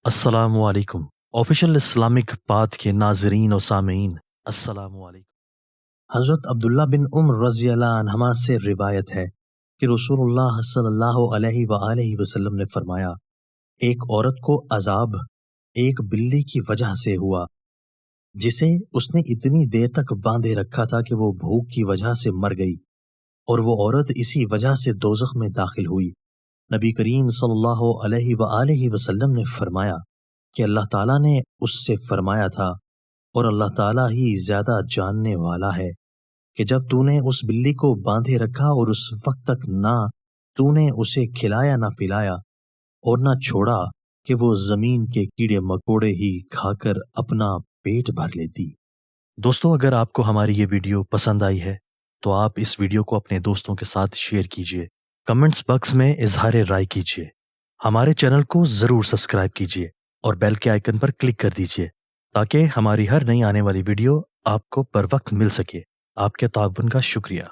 अस्सलामु अलैकुम। Official Islamic path के नाजरीन और सामीन, अस्सलामु अलैकुम। हज़रत अब्दुल्ला बिन उम्र रज़ी अल्लाह अन्हुमा से रिवायत है कि रसूलुल्लाह सल्लल्लाहु अलैहि वसल्लम ने फरमाया, एक औरत को अजाब एक बिल्ली की वजह से हुआ जिसे उसने इतनी देर तक बांधे रखा था कि वो भूख की वजह से मर गई, और वो औरत इसी वजह से दोज़ख में दाखिल हुई। नबी करीम सल्लल्लाहु अलैहि वसल्लम ने फरमाया कि अल्लाह ताला ने उससे फरमाया था, और अल्लाह ताला ही ज्यादा जानने वाला है, कि जब तूने उस बिल्ली को बांधे रखा और उस वक्त तक ना तूने उसे खिलाया ना पिलाया और ना छोड़ा कि वो जमीन के कीड़े मकोड़े ही खाकर अपना पेट भर लेती। दोस्तों, अगर आपको हमारी ये वीडियो पसंद आई है तो आप इस वीडियो को अपने दोस्तों के साथ शेयर कीजिए, कमेंट्स बॉक्स में इजहार राय कीजिए, हमारे चैनल को जरूर सब्सक्राइब कीजिए और बेल के आइकन पर क्लिक कर दीजिए ताकि हमारी हर नई आने वाली वीडियो आपको बर वक्त मिल सके। आपके ताउन का शुक्रिया।